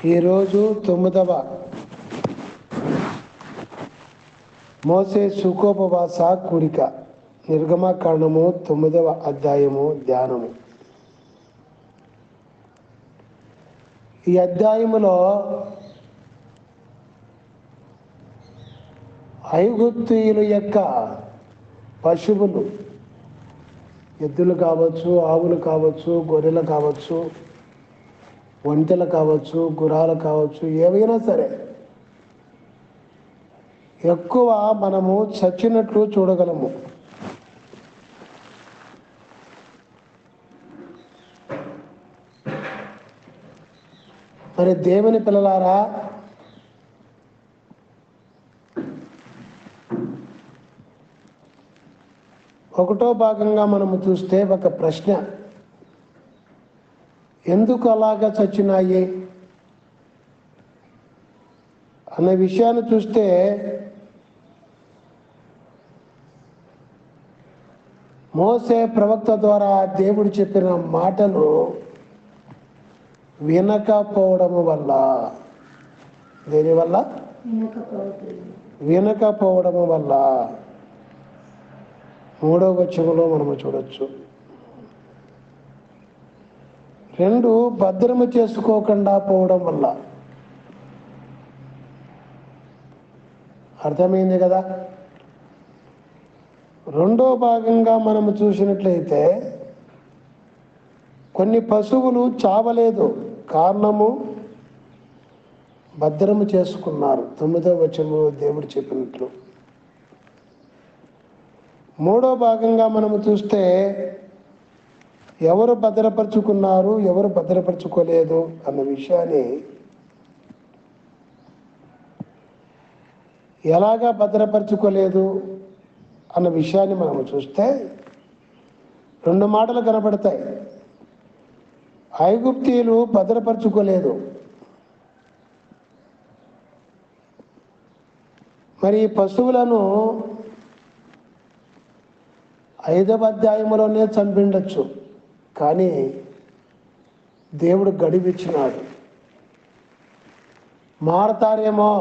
ఈరోజు 9వ మోసే సుఖోపవాస కూడిక, నిర్గమకాండము 9వ అధ్యాయము ధ్యానము. ఈ అధ్యాయములో ఐగుప్తీయుల యొక్క పశువులు, ఎద్దులు కావచ్చు, ఆవులు కావచ్చు, గొర్రెలు కావచ్చు, ఒంటెలు కావచ్చు, గుర్రాలు కావచ్చు, ఏవైనా సరే ఎక్కువ మనము చచ్చినట్లు చూడగలము. మరి దేవుని పిల్లలారా, ఒకటో భాగంగా మనము చూస్తే ఒక ప్రశ్న: ఎందుకు అలాగా చచ్చినాయి అనే విషయాన్ని చూస్తే, మోసే ప్రవక్త ద్వారా దేవుడు చెప్పిన మాటలు వినకపోవడము వల్ల, దేనివల్ల? వినకపోవడము వల్ల. 3వ వచనంలో మనము చూడొచ్చు. 2, భద్రము చేసుకోకుండా పోవడం వల్ల. అర్థమైంది కదా? రెండో భాగంగా మనము చూసినట్లయితే, కొన్ని పశువులు చావలేదు, కారణము భద్రము చేసుకున్నారు. 9వ వచనంలో దేవుడు చెప్పినట్లు. 3వ భాగంగా మనము చూస్తే, ఎవరు భద్రపరుచుకున్నారు, ఎవరు భద్రపరుచుకోలేదు అన్న విషయాన్ని, ఎలాగా భద్రపరుచుకోలేదు అన్న విషయాన్ని మనము చూస్తే 2 మాటలు కనబడతాయి. ఐగుప్తీయులు భద్రపరుచుకోలేదు. మరి పశువులను 5వ అధ్యాయంలోనే చంపిండొచ్చు, కానీ దేవుడు గడివిచ్చినాడు. మారతారేమో,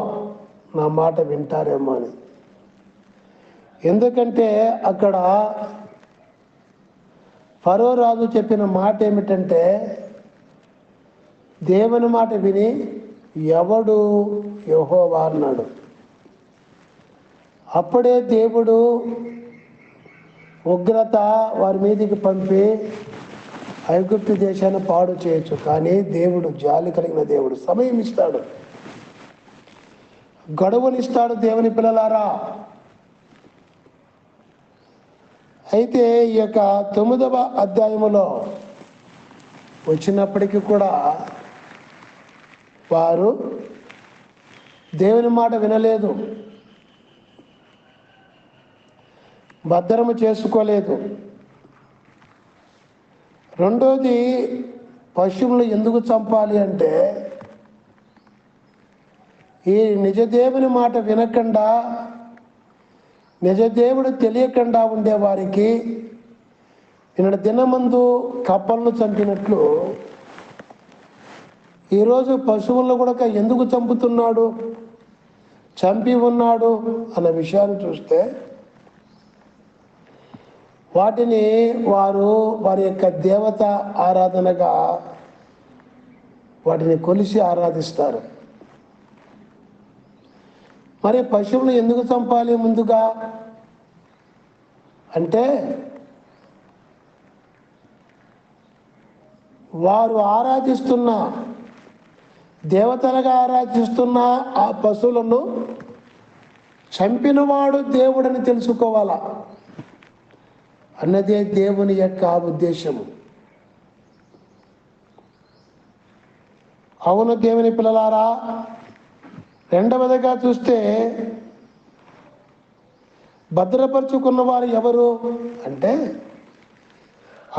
నా మాట వింటారేమో అని. ఎందుకంటే అక్కడ ఫరో రాజు చెప్పిన మాట ఏమిటంటే, దేవుని మాట విని ఎవడు యెహోవా అన్నాడు. అప్పుడే దేవుడు ఉగ్రత వారి మీదికి పంపి ఐగుప్తు దేశాన్ని పాడు చేయొచ్చు, కానీ దేవుడు జాలి కలిగిన దేవుడు. సమయం ఇస్తాడు, గడువునిస్తాడు దేవుని పిల్లలారా. అయితే ఈ యొక్క 9వ అధ్యాయములో వచ్చినప్పటికీ కూడా వారు దేవుని మాట వినలేదు, భద్రము చేసుకోలేదు. రెండోది, పశువులను ఎందుకు చంపాలి అంటే, ఈ నిజదేవుని మాట వినకుండా, నిజదేవుడు తెలియకుండా ఉండేవారికి నిన్న దినమందు కప్పలను చంపినట్లు ఈరోజు పశువులను కూడా ఎందుకు చంపుతున్నాడు, చంపి ఉన్నాడు అన్న విషయాన్ని చూస్తే, వాటిని వారి యొక్క దేవత ఆరాధనగా వాటిని కొలిసి ఆరాధిస్తారు. మరి పశువులను ఎందుకు చంపాలి ముందుగా అంటే, వారు ఆరాధిస్తున్న, దేవతలుగా ఆరాధిస్తున్న ఆ పశువులను చంపినవాడు దేవుడని తెలుసుకోవాలా అన్నదే దేవుని యొక్క ఉద్దేశము. అవును దేవుని పిల్లలారా, రెండవదిగా చూస్తే, భద్రపరుచుకున్న వారు ఎవరు అంటే,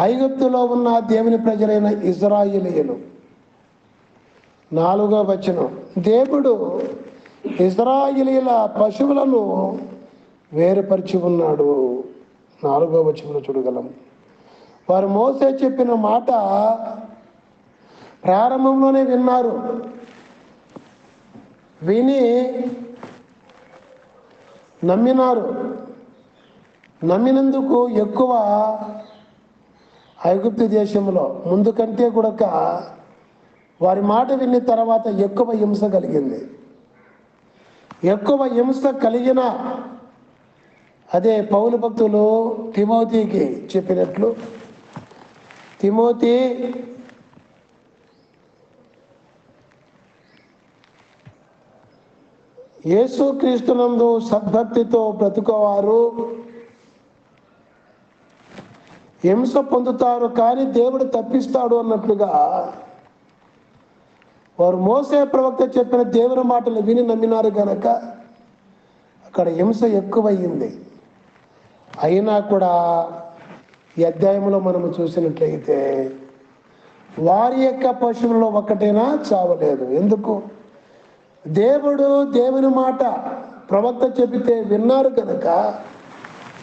ఐగుప్తులో ఉన్న దేవుని ప్రజలైన ఇశ్రాయేలీయులు. 4వ వచనం, దేవుడు ఇశ్రాయేలీయుల పశువులను వేరుపరిచి ఉన్నాడు. 4వ వచనంలో చూడగలం. వారు మోసే చెప్పిన మాట ప్రారంభంలోనే విన్నారు, విని నమ్మినారు. నమ్మినందుకు ఎక్కువ ఐగుప్తు దేశంలో ముందు కంటే కూడా వారి మాట విన్న తర్వాత ఎక్కువ హింస కలిగింది. ఎక్కువ హింస కలిగిన అదే పౌలు భక్తులు తిమోతికి చెప్పినట్లు, తిమోతి యేసుక్రీస్తునందు సద్భక్తితో బ్రతుకోవారు హింస పొందుతారు, కానీ దేవుడు తప్పిస్తాడు అన్నట్లుగా వారు మోసే ప్రవక్త చెప్పిన దేవుని మాటలు విని నమ్మినారు కనుక అక్కడ హింస ఎక్కువయ్యింది. అయినా కూడా ఈ అధ్యాయంలో మనము చూసినట్లయితే వారి యొక్క పశువులలో ఒక్కటైనా చావలేదు. ఎందుకు? దేవుడు దేవుని మాట ప్రవక్త చెబితే విన్నారు కనుక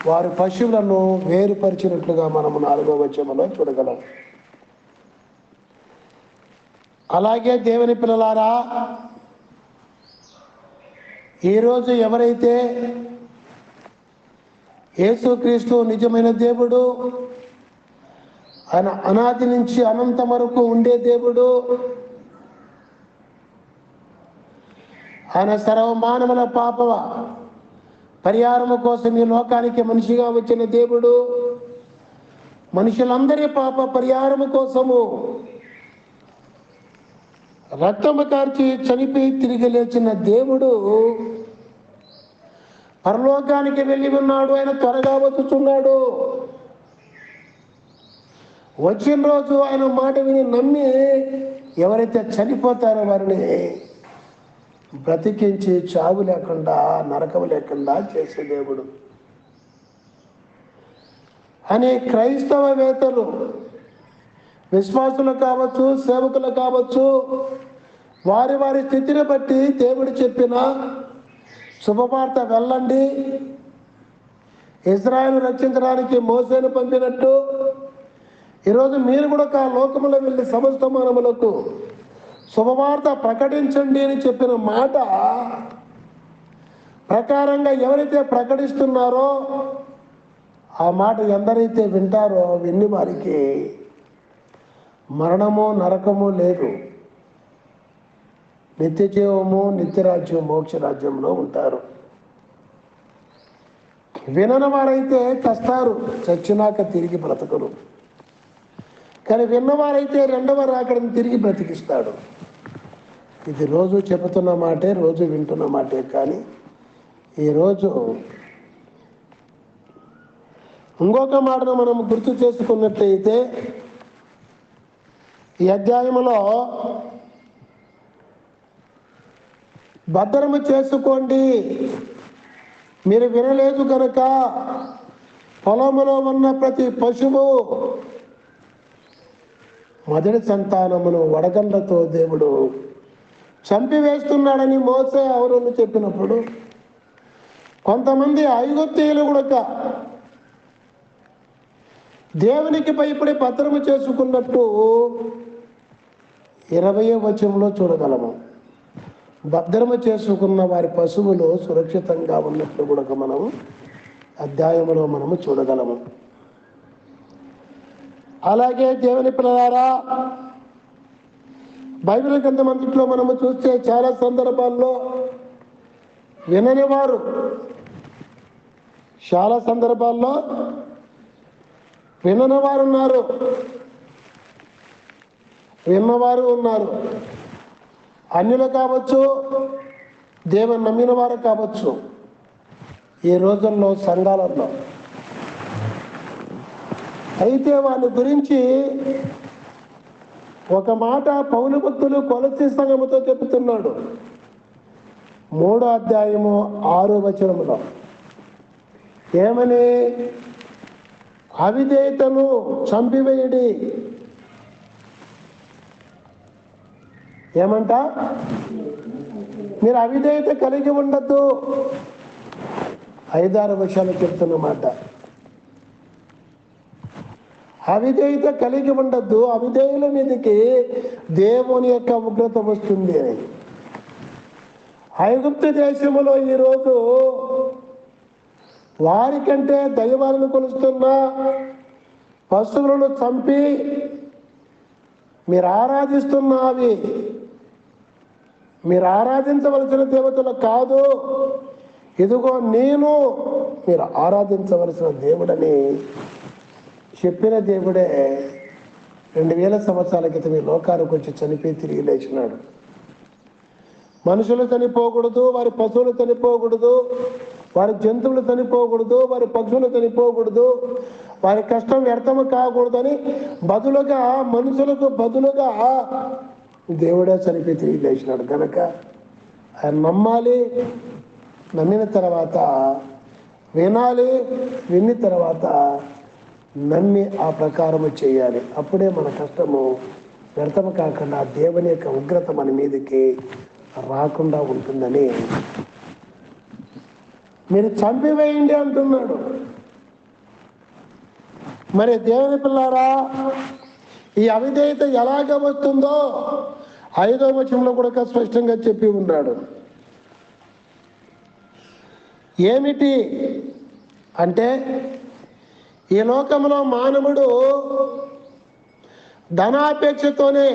వారి పశువులను వేరుపరిచినట్లుగా మనము 4వ వచనంలో చూడగలం. అలాగే దేవుని పిల్లలారా, ఈరోజు ఎవరైతే యేసుక్రీస్తు నిజమైన దేవుడు, ఆయన అనాది నుంచి అనంతం వరకు ఉండే దేవుడు, ఆయన సర్వమానవుల పాప పరిహారము కోసం ఈ లోకానికి మనిషిగా వచ్చిన దేవుడు, మనుషులందరి పాప పరిహారము కోసము రక్తము కార్చి చనిపోయి తిరిగి లేచిన దేవుడు పరలోకానికి వెళ్ళి ఉన్నాడు. ఆయన త్వరగా వచ్చుచున్నాడు. వచ్చిన రోజు ఆయన మాట విని నమ్మి ఎవరైతే చనిపోతారో వారిని బ్రతికించి చావు లేకుండా నరకం లేకుండా చేసే దేవుడు అని క్రైస్తవేతలు, విశ్వాసులు కావచ్చు, సేవకులు కావచ్చు, వారి వారి స్థితిని బట్టి దేవుడు చెప్పిన శుభవార్త వెళ్ళండి, ఇజ్రాయేలు రక్షించడానికి మోసేను పంపినట్టు ఈరోజు మీరు కూడా లోకములో వెళ్ళి సమస్త మానవులకు శుభవార్త ప్రకటించండి అని చెప్పిన మాట ప్రకారంగా ఎవరైతే ప్రకటిస్తున్నారో ఆ మాట ఎందరైతే వింటారో విన్ని వారికి మరణము నరకము లేదు, నిత్య జీవము నిత్యరాజ్యం మోక్షరాజ్యంలో ఉంటారు. వినని వారైతే చస్తారు, చచ్చినాక తిరిగి బ్రతకరు. కానీ విన్నవారైతే రెండవ రాకడని తిరిగి బ్రతికిస్తాడు. ఇది రోజు చెబుతున్న మాటే, రోజు వింటున్న మాటే. కానీ ఈరోజు ఇంకొక మాటను మనం గుర్తు చేసుకున్నట్లయితే ఈ అధ్యాయంలో భద్రము చేసుకోండి, మీరు వినలేదు కనుక పొలములో ఉన్న ప్రతి పశువు మొదటి సంతానమును వడగండ్లతో దేవుడు చంపివేస్తున్నాడని మోసే అవును చెప్పినప్పుడు కొంతమంది ఐగుప్తీయులు కూడా దేవునికి భయపడి భద్రము చేసుకున్నట్టు 20వ వచనంలో చూడగలము. భద్రము చేసుకున్న వారి పశువులు సురక్షితంగా ఉన్నట్లు కూడా మనము అధ్యాయంలో మనము చూడగలము. అలాగే దేవుని పిల్లలారా, బైబిల్ గ్రంథమంతట్లో మనము చూస్తే చాలా సందర్భాల్లో వినని వారు, చాలా సందర్భాల్లో వినని వారు ఉన్నారు, విన్నవారు ఉన్నారు. అన్యులు కావచ్చు, దేవుని నమ్మిన వారు కావచ్చు. ఈ రోజుల్లో సంఘాలలో అయితే వాని గురించి ఒక మాట పౌలు భక్తులు కొలస్సీ సంఘముతో చెబుతున్నాడు. 3వ అధ్యాయము 6వ వచనములో ఏమని? అవిధేయతను చంపివేయుడి. ఏమంట? మీరు అవిధేయత కలిగి ఉండద్దు. 5-6 విషయాలు చెప్తున్నమాట. అవిధేయత కలిగి ఉండద్దు, అవిధేయుల మీదకి దేవుని యొక్క ఉగ్రత వస్తుంది అని. ఐగుప్తు దేశములో ఈరోజు వారికంటే దైవాలను కొలుస్తున్న పశువులను చంపి మీరు ఆరాధిస్తున్నవి మీరు ఆరాధించవలసిన దేవతలు కాదు, ఇదిగో నేను మీరు ఆరాధించవలసిన దేవుడని చెప్పిన దేవుడే 2000 సంవత్సరాల క్రితం ఈ లోకానికి వచ్చి చనిపోయి తిరిగి లేచినాడు. మనుషులు చనిపోకూడదు, వారి పశువులు చనిపోకూడదు, వారి జంతువులు చనిపోకూడదు, వారి పక్షులు చనిపోకూడదు, వారి కష్టం వ్యర్థము కాకూడదని బదులుగా మనుషులకు బదులుగా దేవుడే చనిపోయి తిరిగి లేచినాడు. కనుక ఆయన నమ్మాలి, నమ్మిన తర్వాత వినాలి, విన్న తర్వాత నమ్మి ఆ ప్రకారము చేయాలి. అప్పుడే మన కష్టము వ్యర్థము కాకుండా దేవుని యొక్క ఉగ్రత మన మీదకి రాకుండా ఉంటుందని మీరు చంపివేయండి అంటున్నాడు. మరి దేవుని పిల్లారా, ఈ అవిధేయత ఎలాగ వస్తుందో 5వ వచనంలో కూడా స్పష్టంగా చెప్పి ఉన్నాడు. ఏమిటి అంటే, ఈ లోకంలో మానవుడు ధనాపేక్షతోనే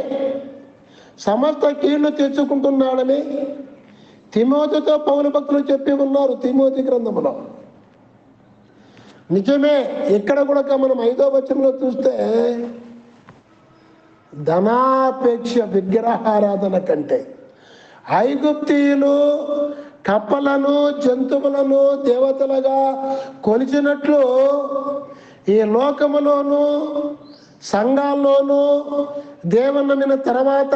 సమస్త కీళ్లు తెచ్చుకుంటున్నాడని తిమోతితో పౌలు భక్తులు చెప్పి ఉన్నారు తిమోతి గ్రంథంలో. నిజమే. ఇక్కడ కూడా మనం 5వ వచనంలో చూస్తే ధనాపేక్ష విగ్రహారాధన కంటే ఐగుప్తీయులు కప్పలను జంతువులను దేవతలుగా కొలిచినట్లు ఈ లోకములోను సంఘాల్లోనూ దేవుని నమ్మిన తర్వాత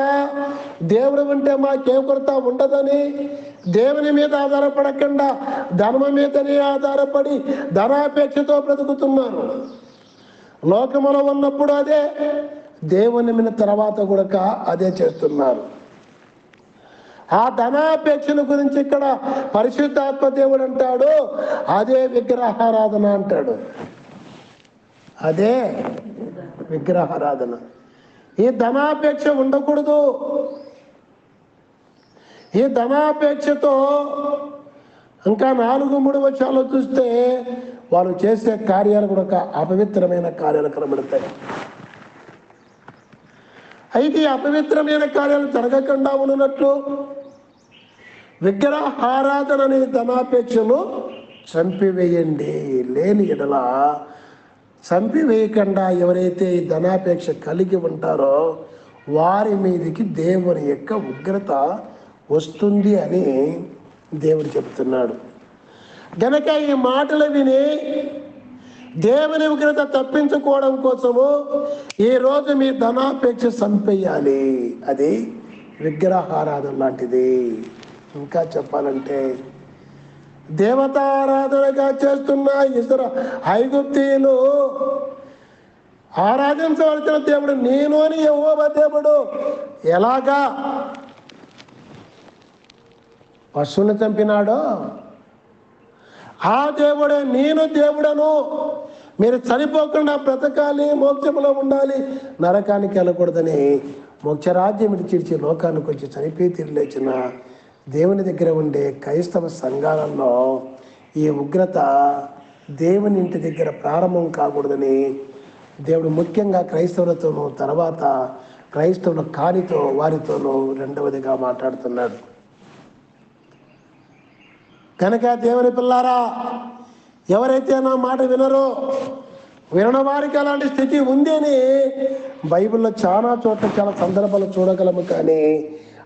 దేవుడు అంటే మాకే కొరత ఉండదని దేవుని మీద ఆధారపడకుండా ధర్మ మీదనే ఆధారపడి ధనాపేక్షతో బ్రతుకుతున్నారు. లోకములో ఉన్నప్పుడు అదే, దేవుని నమ్మిన తర్వాత కూడా అదే చేస్తున్నారు. ఆ ధనాపేక్షను గురించి ఇక్కడ పరిశుద్ధాత్మ దేవుడు అంటాడు, అదే విగ్రహారాధన అంటాడు. అదే విగ్రహారాధన. ఈ ధనాపేక్ష ఉండకూడదు. ఈ ధనాపేక్షతో ఇంకా 4-3 వచనాలు చూస్తే వాళ్ళు చేసే కార్యాలు కూడా అపవిత్రమైన కార్యాలు కనబడతాయి. అయితే ఈ అపవిత్రమైన కార్యాలు జరగకుండా ఉన్నట్లు విగ్రహారాధన అనే ధనాపేక్షను చంపివేయండి. లేని ఎడల చంపివేయకుండా ఎవరైతే ఈ ధనాపేక్ష కలిగి ఉంటారో వారి మీదకి దేవుని యొక్క ఉగ్రత వస్తుంది అని దేవుడు చెప్తున్నాడు. గనక ఈ మాటలు విని దేవుని ఉగ్రత తప్పించుకోవడం కోసము ఈరోజు మీ ధనాపేక్ష చంపేయాలి. అది విగ్రహారాధన లాంటిది. ఇంకా చెప్పాలంటే దేవతారాధనగా చేస్తున్న ఐగుప్తీయులు ఆరాధించవలసిన దేవుడు నేను అని యెహోవా దేవుడు ఎలాగా పశువుని చంపినాడో ఆ దేవుడే నేను దేవుడను, మీరు చనిపోకుండా బ్రతకాలి, మోక్షంలో ఉండాలి, నరకానికి వెళ్ళకూడదని మోక్షరాజ్యం విడిచిడిచి లోకానికి వచ్చి చనిపోయి తిరిగి లేచిన దేవుని దగ్గర ఉండే క్రైస్తవ సంఘాలలో ఈ ఉగ్రత దేవుని ఇంటి దగ్గర ప్రారంభం కాకూడదని దేవుడు ముఖ్యంగా క్రైస్తవులతోనూ తర్వాత క్రైస్తవుల కానితో వారితోనూ రెండవదిగా మాట్లాడుతున్నాడు. కనుక దేవుని పిల్లారా, ఎవరైతే నా మాట వినరో, వినని వారికి అలాంటి స్థితి ఉంది అని బైబిల్లో చాలా చోట్ల చాలా సందర్భాలు చూడగలము. కానీ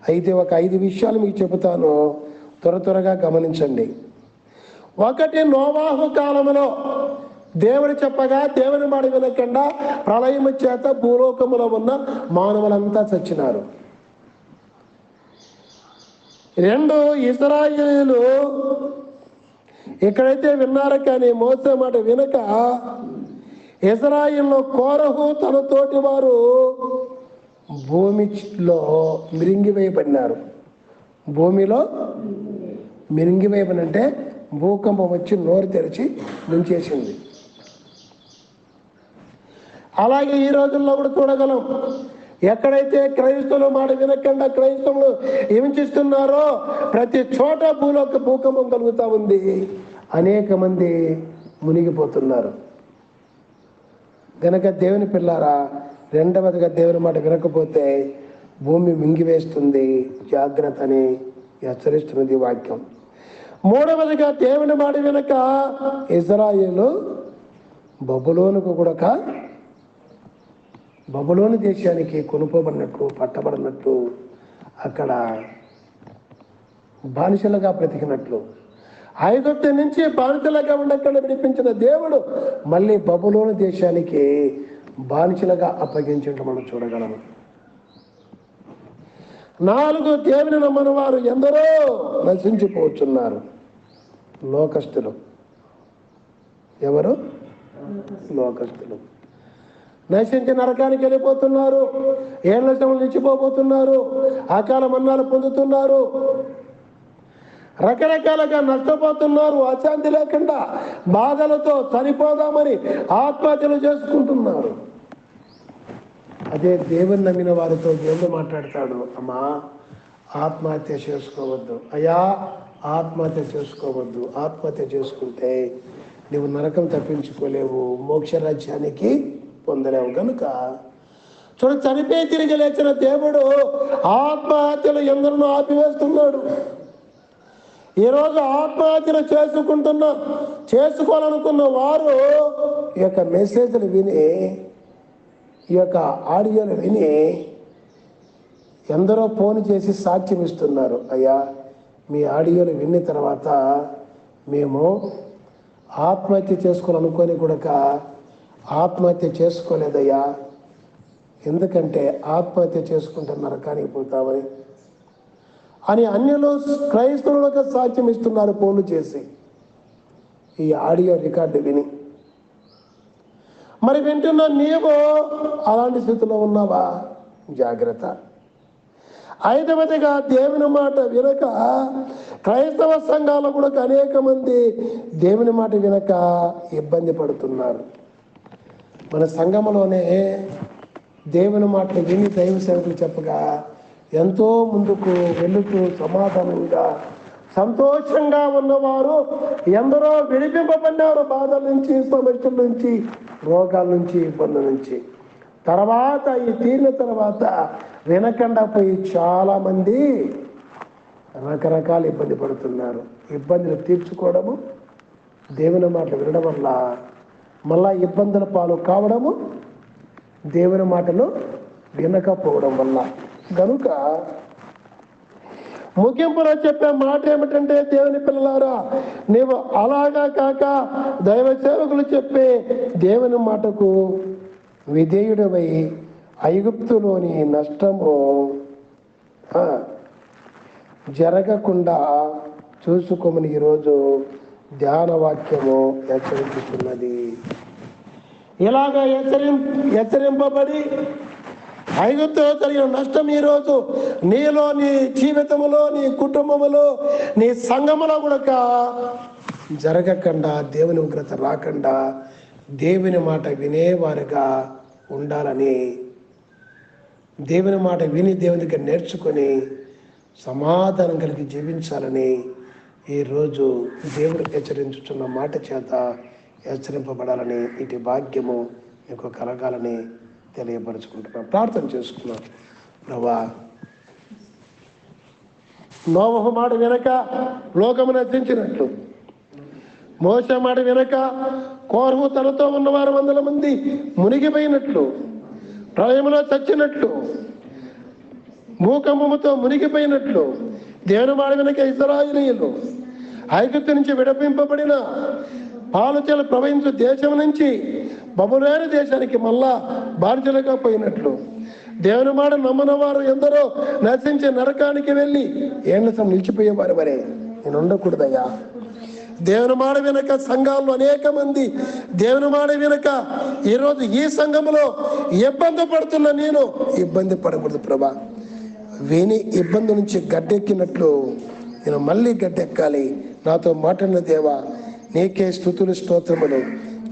అయితే ఒక 5 విషయాలు మీకు చెబుతాను, త్వరగా గమనించండి. ఒకటి, నోవాహు కాలంలో దేవుడు చెప్పగా దేవుని మాట వినకుండా ప్రళయము చేత భూలోకములో ఉన్న మానవులంతా చచ్చినారు. 2, ఇశ్రాయేలీయులు ఎక్కడైతే విన్నారో కానీ మోసే మాట వినక ఇశ్రాయేలులో కోరహు తన తోటి వారు భూమిలో మిరింగివేయబడినారు. భూమిలో మిరింగివేయబడి అంటే భూకంపం వచ్చి నోరు తెరిచి ముంచేసింది. అలాగే ఈ రోజుల్లో కూడా చూడగలం. ఎక్కడైతే క్రైస్తవులు మాట వినకుండా క్రైస్తవులు హింసిస్తున్నారో ప్రతి చోట భూకంపం కలుగుతూ ఉంది. అనేక మంది మునిగిపోతున్నారు. గనక దేవుని పిల్లారా, రెండవదిగా దేవుని మాట వినకపోతే భూమి మింగివేస్తుంది, జాగ్రత్త అని హెచ్చరిస్తున్నది వాక్యం. మూడవదిగా దేవుని మాట వినక ఇజ్రాయేలు బబులోను దేశానికి కొనుక్కోబడినట్లు, పట్టబడినట్లు, అక్కడ బానిసలుగా బ్రతికినట్లు, ఐగుప్తు నుంచి బానిసలుగా ఉండకుండా విడిపించిన దేవుడు మళ్ళీ బబులోను దేశానికి బానిసలుగా అప్పగించడం మనం చూడగలము. 4, దేవుని నమ్మని వారు ఎందరో నశించిపోతున్నారు. లోకస్తులు. ఎవరు? లోకస్తులు నశించి నరకానికి వెళ్ళిపోతున్నారు. ఏళ్ల శ్రమలు నిలిచిపోతున్నారు. అకాల మన్నాలు పొందుతున్నారు. రకరకాలుగా నష్టపోతున్నారు. అశాంతి లేకుండా బాధలతో చనిపోదామని ఆత్మహత్యలు చేసుకుంటున్నారు. అదే దేవుని నమ్మిన వారితో దేవుడు మాట్లాడతాడు, అమ్మా ఆత్మహత్య చేసుకోవద్దు, అయ్యా ఆత్మహత్య చేసుకోవద్దు. ఆత్మహత్య చేసుకుంటే నువ్వు నరకం తప్పించుకోలేవు, మోక్ష రాజ్యానికి పొందలేవు. కనుక చూడు, చనిపోయి తిరిగి లేచిన దేవుడు ఆత్మహత్యలు ఎందరినో ఆపివేస్తున్నాడు. ఈరోజు ఆత్మహత్యలు చేసుకోవాలనుకున్న వారు ఈ యొక్క మెసేజ్లు విని, ఈ యొక్క ఆడియోలు విని ఎందరో ఫోన్ చేసి సాక్ష్యం ఇస్తున్నారు. అయ్యా మీ ఆడియోలు విన్న తర్వాత మేము ఆత్మహత్య చేసుకోవాలనుకొని కూడా ఆత్మహత్య చేసుకోలేదయ్యా, ఎందుకంటే ఆత్మహత్య చేసుకుంటే నరకానికి పోతామని అని అన్యులు క్రైస్తవులకు సాక్ష్యం ఇస్తున్నారు ఫోన్లు చేసి, ఈ ఆడియో రికార్డు విని. మరి వింటున్న నీవు అలాంటి స్థితిలో ఉన్నావా? జాగ్రత్త. 5వదిగా దేవుని మాట వినక క్రైస్తవ సంఘాలు కూడా అనేక మంది దేవుని మాట వినక ఇబ్బంది పడుతున్నారు. మన సంఘంలోనే దేవుని మాటలు విని దైవ సేవకులు చెప్పగా ఎంతో ముందుకు వెళుతూ సమాధానంగా సంతోషంగా ఉన్నవారు ఎందరో విడిపింపబడినారు. బాధల నుంచి, సమస్యల నుంచి, రోగాల నుంచి, ఇబ్బందుల నుంచి. తర్వాత ఈ తీరిన తర్వాత వినకుండా పోయి చాలా మంది రకరకాల ఇబ్బంది పడుతున్నారు. ఇబ్బందులు తీర్చుకోవడము, దేవుని మాటలు వినడం వల్ల మళ్ళా ఇబ్బందుల పాలు కావడము, దేవుని మాటలు వినకపోవడం వల్ల. కనుక ముగింపులో చెప్పే మాట ఏమిటంటే, దేవుని పిల్లలారా, నీవు అలాగా కాక దైవ సేవకులు చెప్పే దేవుని మాటకు విధేయుడవై ఐగుప్తులోని నష్టము జరగకుండా చూసుకోమని ఈరోజు ధ్యాన వాక్యము హెచ్చరిస్తున్నది. ఇలాగా హెచ్చరింపబడి ఐగుప్తులో కలిగిన నష్టం ఈరోజు నీలో, నీ జీవితంలో, నీ కుటుంబంలో, నీ సంఘములో కూడా జరగకుండా, దేవుని ఉగ్రత రాకుండా దేవుని మాట వినేవారుగా ఉండాలని, దేవుని మాట విని దేవుని దగ్గర నేర్చుకొని సమాధానం కలిగి జీవించాలని ఈరోజు దేవుడు హెచ్చరించుతున్న మాట చేత హెచ్చరింపబడాలని, ఇటు భాగ్యము మీకు కలగాలని తెలియపరుచుకుంటున్నాం. ప్రార్థన చేసుకున్నాం. ప్రభువా, నోవహు మాట వినక లోకము నశించినట్లు, మోసే మాట వినక కోరహు తనతో ఉన్నవారు 100 మంది మునిగిపోయినట్లు, ప్రళయములో చచ్చినట్లు, భూకంపముతో మునిగిపోయినట్లు, దేవుని మాట వినక ఇశ్రాయేలీయులు ఐగుప్తు నుంచి విడిపింపబడిన పాలుచేలు ప్రవహించు దేశం నుంచి బబులోను దేశానికి మళ్ళా బానిసలుగా పోయినట్లు, దేవుని మాట నమ్మని వారు ఎందరో నశించి నరకానికి వెళ్ళి ఏళ్ళసం నిలిచిపోయేవారు. మరే నేను ఉండకూడదయ్యా. దేవుని మాట వినక సంఘాల్లో అనేక మంది దేవుని మాట వినక ఈరోజు ఈ సంఘంలో ఇబ్బంది పడుతున్న నేను ఇబ్బంది పడకూడదు ప్రభా. విని ఇబ్బంది నుంచి గడ్డెక్కినట్లు నేను మళ్ళీ గడ్డెక్కాలి. నాతో మాట్లాడిన దేవా, నీకే స్తుతులు, స్తోత్రములు,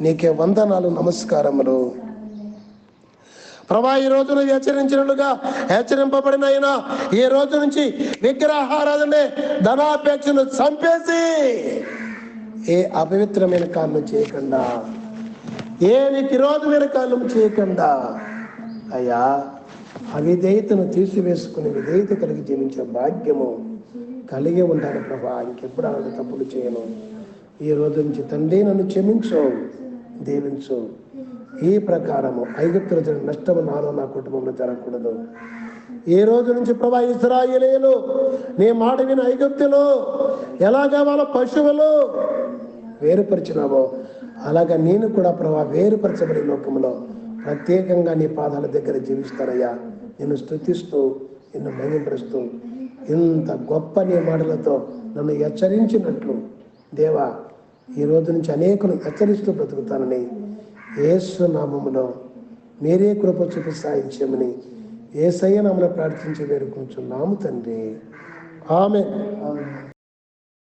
నీకే వందనాలు, నమస్కారములు. ప్రభా, ఈ రోజు నువ్వు హెచ్చరించినట్లుగా హెచ్చరింపబడిన అయినా ఈ రోజు నుంచి విగ్రహారాధనే ధనాపేక్షను చంపేసి ఏ అపవిత్రమైన కార్యం చేయకుండా, ఏ విరోధమైన కార్యం చేయకుండా అయ్యా అవిధేయతను తీసివేసుకుని విధేయత కలిగి జీవించే భాగ్యము కలిగి ఉండాలి ప్రభా. ఇంకెప్పుడు అలాంటి తప్పులు చేయను. ఈ రోజు నుంచి తండ్రి నన్ను క్షమించు, దీవించు. ఈ ప్రకారము ఐగుప్తుల నష్టము నాలో నా కుటుంబంలో జరగకూడదు. ఈ రోజు నుంచి ప్రభా, ఇశ్రాయేలీయులు నీ మాట విని ఐగుప్తులు ఎలాగా వాళ్ళ పశువులు వేరుపరిచినావో అలాగా నేను కూడా ప్రభా వేరుపరచబడి లోకంలో ప్రత్యేకంగా నీ పాదాల దగ్గర జీవిస్తానయ్యా. నిన్ను స్తుతిస్తూ నిన్ను మహిమపరుస్తూ ఇంత గొప్ప నీ మాటలతో నన్ను హెచ్చరించినట్లు దేవా, ఈ రోజు నుంచి అనేకులు హెచ్చరిస్తూ బ్రతుకుతానని యేసు నామములో మీరే కృప చూపి సాయించమని యేసయ్య నామమున ప్రార్థించి వేడుకుంటున్నాము తండ్రి. ఆమేన్.